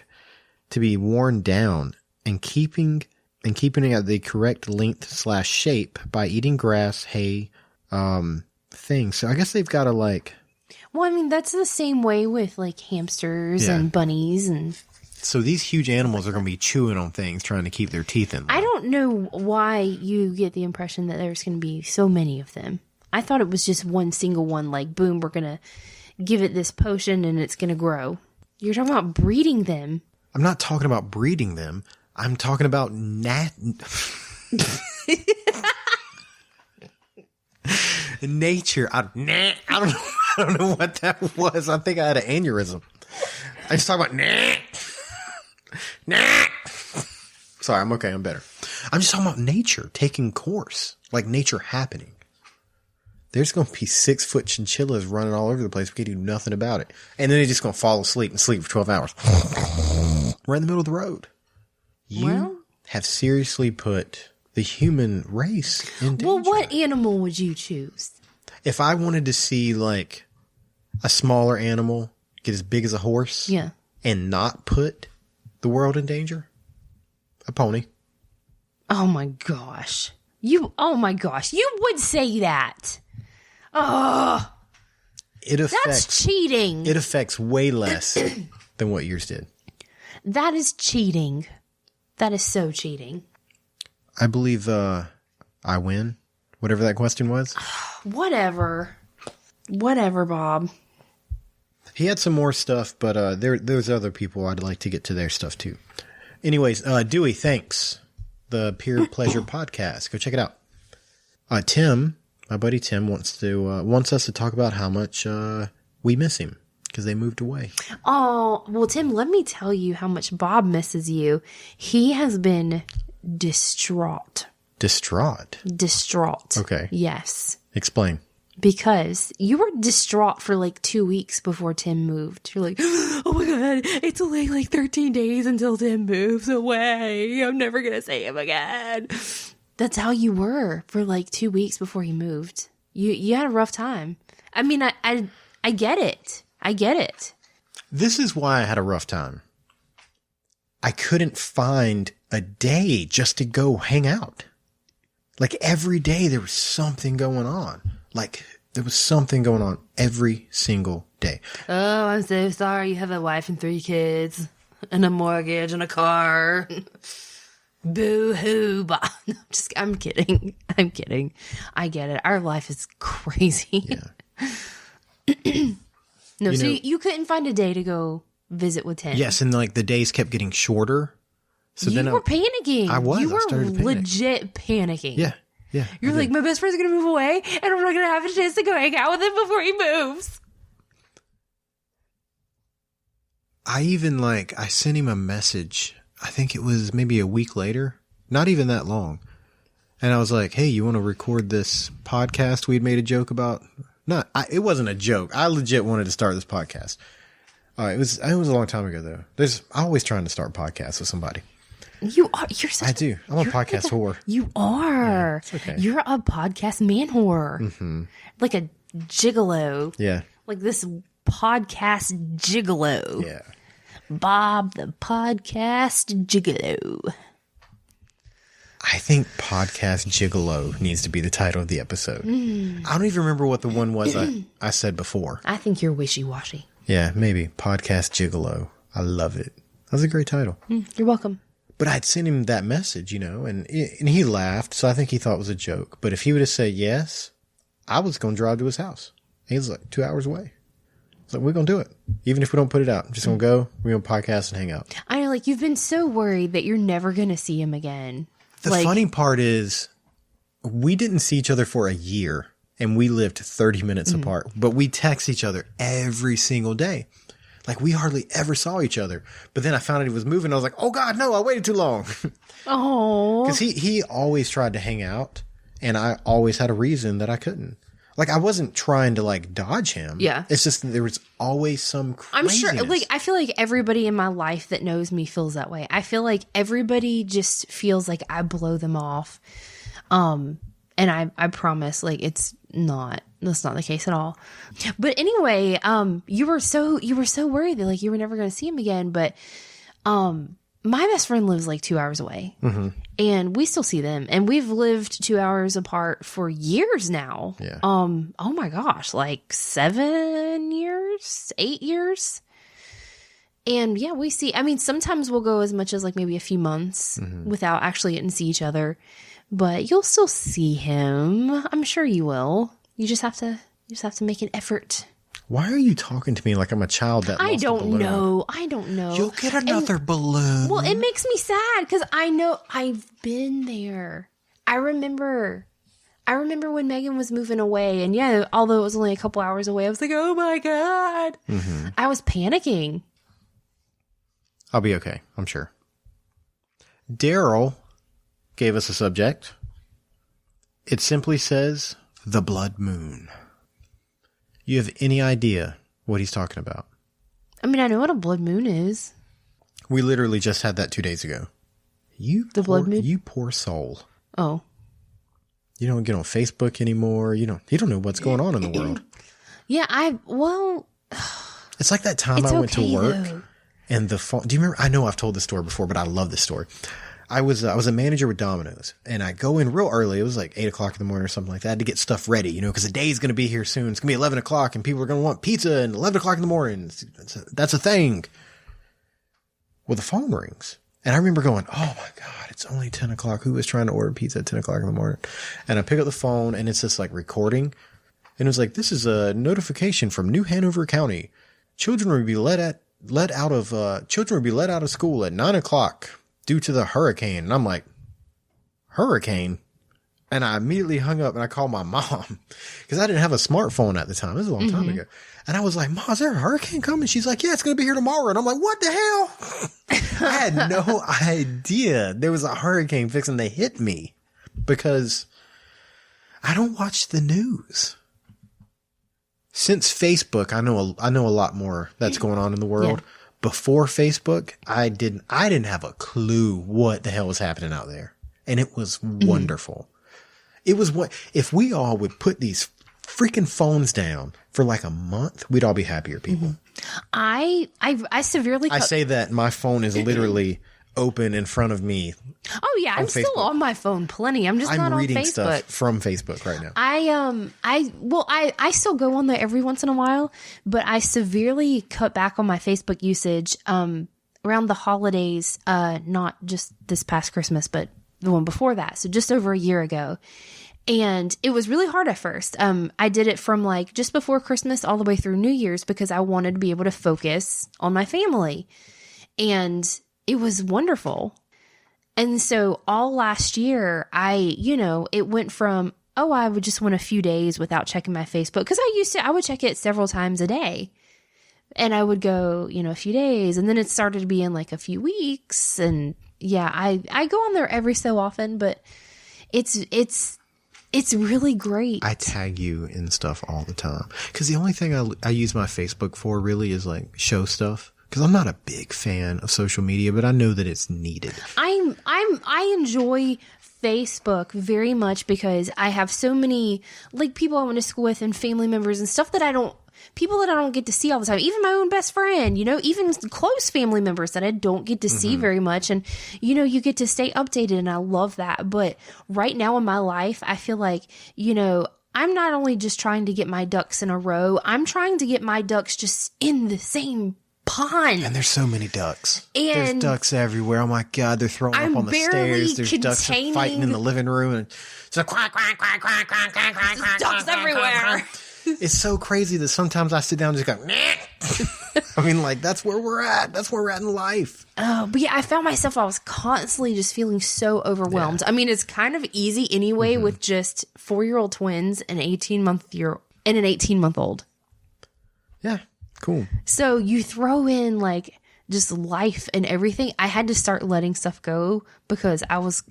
to be worn down and keeping it at the correct length/shape by eating grass, hay, things. So I guess they've got to like... Well, I mean, that's the same way with like hamsters and bunnies and... So these huge animals are going to be chewing on things, trying to keep their teeth in. I don't know why you get the impression that there's going to be so many of them. I thought it was just one single one, like, boom, we're going to give it this potion and it's going to grow. You're talking about breeding them. I'm not talking about breeding them. I'm talking about nature. I don't know what that was. I think I had an aneurysm. I just talk about Sorry, I'm okay. I'm better. I'm just talking about nature taking course, like nature happening. There's going to be 6-foot chinchillas running all over the place. We can't do nothing about it. And then they're just going to fall asleep and sleep for 12 hours. We're in the middle of the road. You have seriously put the human race in danger. Well, what animal would you choose? If I wanted to see like a smaller animal get as big as a horse and not put the world in danger, a pony. Oh my gosh. You would say that. Oh, that's cheating. It affects way less than what yours did. That is cheating. That is so cheating. I believe I win. Whatever that question was. Whatever, Bob. He had some more stuff, but there's other people I'd like to get to their stuff too. Anyways, Dewey, thanks. The Peer Pleasure Podcast. Go check it out. Tim, my buddy Tim, wants us to talk about how much we miss him because they moved away. Oh, well, Tim, let me tell you how much Bob misses you. He has been distraught. Distraught? Okay. Yes. Explain. Because you were distraught for like 2 weeks before Tim moved. You're like, oh my God, it's only like 13 days until Tim moves away. I'm never going to see him again. That's how you were for like 2 weeks before he moved. You had a rough time. I mean, I get it. I get it. This is why I had a rough time. I couldn't find a day just to go hang out. Like every day there was something going on. Like there was something going on every single day. Oh, I'm so sorry. You have a wife and 3 kids and a mortgage and a car. Boo hoo. I'm kidding. I get it. Our life is crazy. Yeah. No, you couldn't find a day to go visit with Tim. Yes, and like the days kept getting shorter. So you were panicking. I was. You were started legit panicking. Yeah. Yeah. You're like, my best friend's going to move away, and I'm not going to have a chance to go hang out with him before he moves. I sent him a message. I think it was maybe a week later. Not even that long. And I was like, hey, you want to record this podcast we'd made a joke about? It wasn't a joke. I legit wanted to start this podcast. It was a long time ago, though. I'm always trying to start podcasts with somebody. You are. You're such. I do. I'm a podcast whore. You are. Yeah, it's okay. You're a podcast man whore. Mm-hmm. Like a gigolo. Yeah. Like this podcast gigolo. Yeah. Bob the podcast gigolo. I think podcast gigolo needs to be the title of the episode. I don't even remember what the one was I said before. I think you're wishy-washy. Yeah, maybe. Podcast gigolo. I love it. That was a great title. You're welcome. But I'd sent him that message, and he laughed, so I think he thought it was a joke. But if he would have said yes, I was going to drive to his house. He was like 2 hours away. It's like, we're going to do it. Even if we don't put it out. I'm just going to go, we're going to podcast and hang out. I know, like, you've been so worried that you're never going to see him again. The funny part is, we didn't see each other for a year, and we lived 30 minutes apart. But we text each other every single day. Like, we hardly ever saw each other. But then I found out he was moving. I was like, oh, God, no, I waited too long. Oh. Because he always tried to hang out, and I always had a reason that I couldn't. Like, I wasn't trying to, like, dodge him. Yeah. It's just that there was always some craziness. I'm sure, like, I feel like everybody in my life that knows me feels that way. I feel like everybody just feels like I blow them off. And I promise, like, that's not the case at all. But anyway, you were so worried that, like, you were never going to see him again. But, my best friend lives like 2 hours away, and we still see them, and we've lived 2 hours apart for years now. Yeah. Oh my gosh, like 7 years, 8 years. And yeah, we see, I mean, sometimes we'll go as much as like maybe a few months without actually getting to see each other, but you'll still see him. I'm sure you will. You just have to make an effort. Why are you talking to me like I'm a child that lost a balloon? I don't know. You'll get another balloon. Well, it makes me sad because I know I've been there. I remember when Megan was moving away, and yeah, although it was only a couple hours away, I was like, oh my God. I was panicking. I'll be okay, I'm sure. Daryl gave us a subject. It simply says, the blood moon. You have any idea what he's talking about? I mean, I know what a blood moon is. We literally just had that 2 days ago. Blood moon? You poor soul. Oh. You don't get on Facebook anymore. You don't know what's going on in the world. Yeah, It's like that time I went to work though. and the phone. Do you remember? I know I've told this story before, but I love this story. I was a manager with Domino's, and I go in real early. It was like 8 o'clock in the morning or something like that. I had to get stuff ready, because the day's going to be here soon. It's going to be 11 o'clock, and people are going to want pizza and 11 o'clock in the morning. That's a thing. Well, the phone rings, and I remember going, oh my God, it's only 10 o'clock. Who was trying to order pizza at 10 o'clock in the morning? And I pick up the phone, and it's this like recording, and it was like, this is a notification from New Hanover County. Children will be let out of school at 9 o'clock. Due to the hurricane. And I'm like, hurricane? And I immediately hung up and I called my mom because I didn't have a smartphone at the time. This is a long time ago. And I was like, Mom, is there a hurricane coming? She's like, yeah, it's going to be here tomorrow. And I'm like, what the hell? I had no idea there was a hurricane fixing to hit me because I don't watch the news. Since Facebook, I know a lot more that's going on in the world. Yeah. Before Facebook, I didn't have a clue what the hell was happening out there. And it was wonderful. It was if we all would put these freaking phones down for like a month, we'd all be happier people. I severely I say that my phone is literally open in front of me. Oh yeah, I'm Facebook. Still on my phone plenty. I'm just not on Facebook. I'm reading stuff from Facebook right now. I still go on there every once in a while, but I severely cut back on my Facebook usage around the holidays, not just this past Christmas, but the one before that. So just over a year ago. And it was really hard at first. I did it from like just before Christmas all the way through New Year's because I wanted to be able to focus on my family. And it was wonderful. And so all last year, it went from, I would just went a few days without checking my Facebook. Because I would check it several times a day. And I would go, a few days. And then it started to be in like a few weeks. And yeah, I go on there every so often, but it's really great. I tag you in stuff all the time. Because the only thing I use my Facebook for really is like show stuff. Because I'm not a big fan of social media, but I know that it's needed. I enjoy Facebook very much because I have so many like people I went to school with and family members and stuff people that I don't get to see all the time. Even my own best friend, even close family members that I don't get to see very much. And, you get to stay updated and I love that. But right now in my life, I feel like, I'm not only just trying to get my ducks in a row, I'm trying to get my ducks just in the same pond. And there's so many ducks. There's ducks everywhere. Oh my God, they're throwing up on the stairs. There's ducks fighting in the living room. And it's like quack, quack, quack, quack, quack, quack, quack, quack, ducks quack, everywhere. Quack, quack. It's so crazy that sometimes I sit down and just go, I mean, like, that's where we're at. That's where we're at in life. Oh, but yeah, I found myself, I was constantly just feeling so overwhelmed. Yeah. I mean, it's kind of easy anyway with just 4-year-old twins and an 18-month-old. Yeah. Cool. So you throw in like just life and everything. I had to start letting stuff go because I was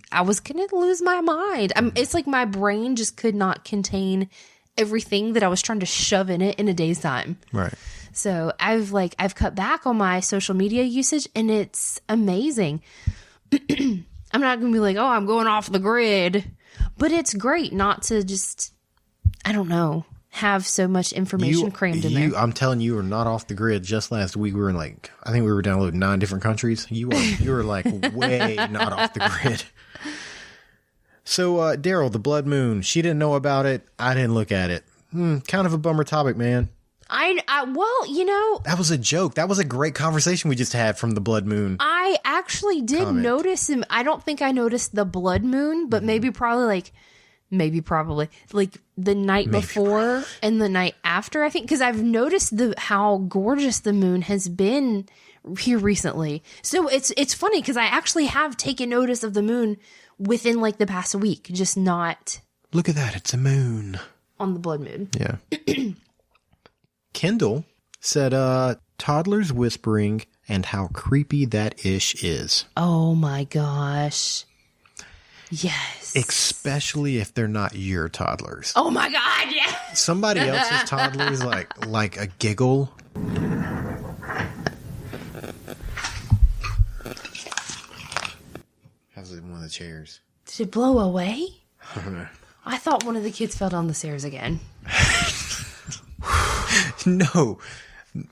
going to lose my mind. It's like my brain just could not contain everything that I was trying to shove in it in a day's time. Right. So I've cut back on my social media usage, and it's amazing. I'm not going to be like, oh, I'm going off the grid, but it's great not to just, I don't know, have so much information crammed in there. I'm telling you, are not off the grid. Just last week, we were in I think we were downloading 9 different countries. You were like way not off the grid. So, Daryl, the blood moon, she didn't know about it. I didn't look at it. Kind of a bummer topic, man. Well, that was a joke. That was a great conversation we just had from the blood moon. I actually did notice him. I don't think I noticed the blood moon, but maybe probably the night before and the night after, I think, because I've noticed how gorgeous the moon has been here recently. So it's funny because I actually have taken notice of the moon within the past week, just not. Look at that. It's a moon. On the blood moon. Yeah. Kendall said, toddlers whispering and how creepy that ish is. Oh my gosh. Yes. Especially if they're not your toddlers. Oh my God, yeah. Somebody else's toddlers like a giggle. How's it in one of the chairs? Did it blow away? I don't know. I thought one of the kids fell down the stairs again. No,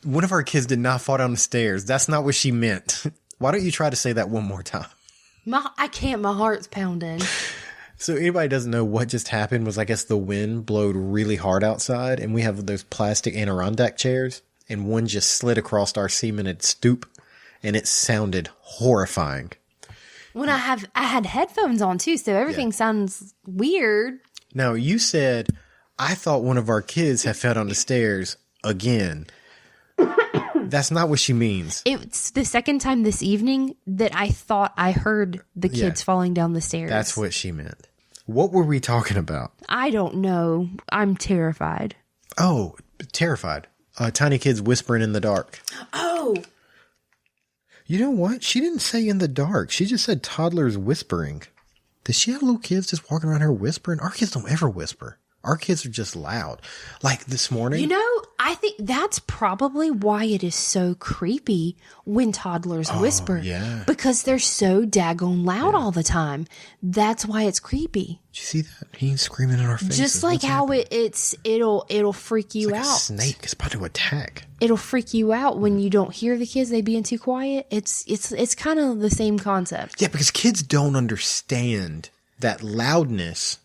one of our kids did not fall down the stairs. That's not what she meant. Why don't you try to say that one more time? I can't. My heart's pounding. So anybody doesn't know what just happened was, I guess, the wind blowed really hard outside, and we have those plastic Adirondack chairs, and one just slid across our cemented stoop, and it sounded horrifying. When I had headphones on too, so everything sounds weird. Now, you said, I thought one of our kids had fell down the stairs again. That's not what she means. It's the second time this evening that I thought I heard the kids falling down the stairs. That's what she meant. What were we talking about? I don't know. I'm terrified. Oh, terrified. Tiny kids whispering in the dark. Oh. You know what? She didn't say in the dark. She just said toddlers whispering. Does she have little kids just walking around here whispering? Our kids don't ever whisper. Our kids are just loud. Like this morning. I think that's probably why it is so creepy when toddlers whisper. Yeah. Because they're so daggone loud all the time. That's why it's creepy. Did you see that? He's screaming in our faces. Just like how it'll freak you out. A snake is about to attack. It'll freak you out when you don't hear the kids, they being too quiet. It's kind of the same concept. Yeah, because kids don't understand that loudness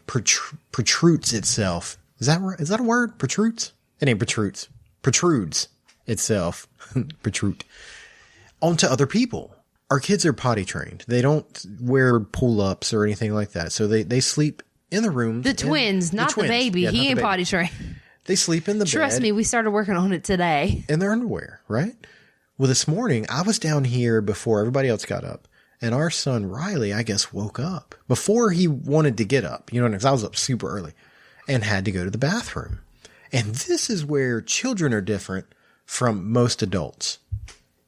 protrudes itself. Is that a word? Protrudes? It ain't protrudes. Protrudes itself. Protrude. Onto other people. Our kids are potty trained. They don't wear pull-ups or anything like that. So they sleep in the room. The twins, not the baby. Yeah, he ain't potty trained. They sleep in the bed. Trust me, we started working on it today. In their underwear, right? Well, this morning, I was down here before everybody else got up. And our son, Riley, I guess, woke up before he wanted to get up. You know, because I was up super early and had to go to the bathroom. And this is where children are different from most adults.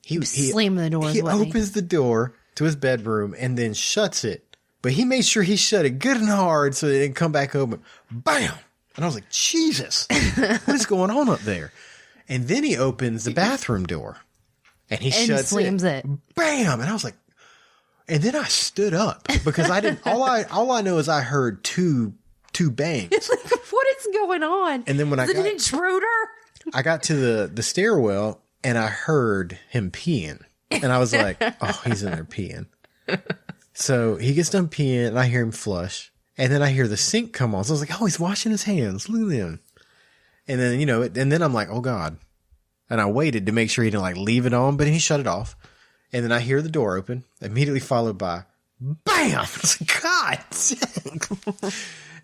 He slammed the door. He opens the door to his bedroom and then shuts it. But he made sure he shut it good and hard so it didn't come back open. Bam! And I was like, Jesus, what is going on up there? And then he opens the bathroom door and he slams it. Bam! And I was like, and then I stood up because I didn't. All I know is I heard two bangs. It's like, what is going on? And then when is it an intruder? I got to the stairwell and I heard him peeing, and I was like, oh, he's in there peeing. So he gets done peeing, and I hear him flush, and then I hear the sink come on. So I was like, oh, he's washing his hands. Look at him. And then and then I'm like, oh God. And I waited to make sure he didn't leave it on, but he shut it off. And then I hear the door open, immediately followed by bam! I was like, God dang.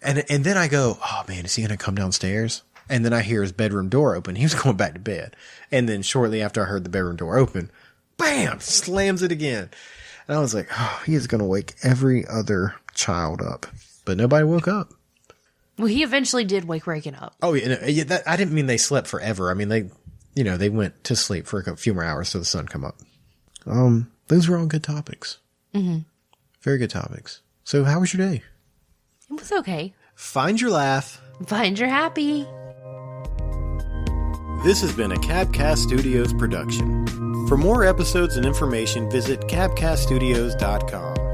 And then I go, oh man, is he going to come downstairs? And then I hear his bedroom door open. He was going back to bed. And then shortly after I heard the bedroom door open, bam! Slams it again. And I was like, oh, he is going to wake every other child up. But nobody woke up. Well, he eventually did wake Reagan up. Oh, yeah. I didn't mean they slept forever. I mean, they went to sleep for a few more hours so the sun come up. Those were all good topics. Mm-hmm. Very good topics. So how was your day? It was okay. Find your laugh Find your happy. This has been a Cabcast Studios production. For more episodes and information, visit cabcaststudios.com.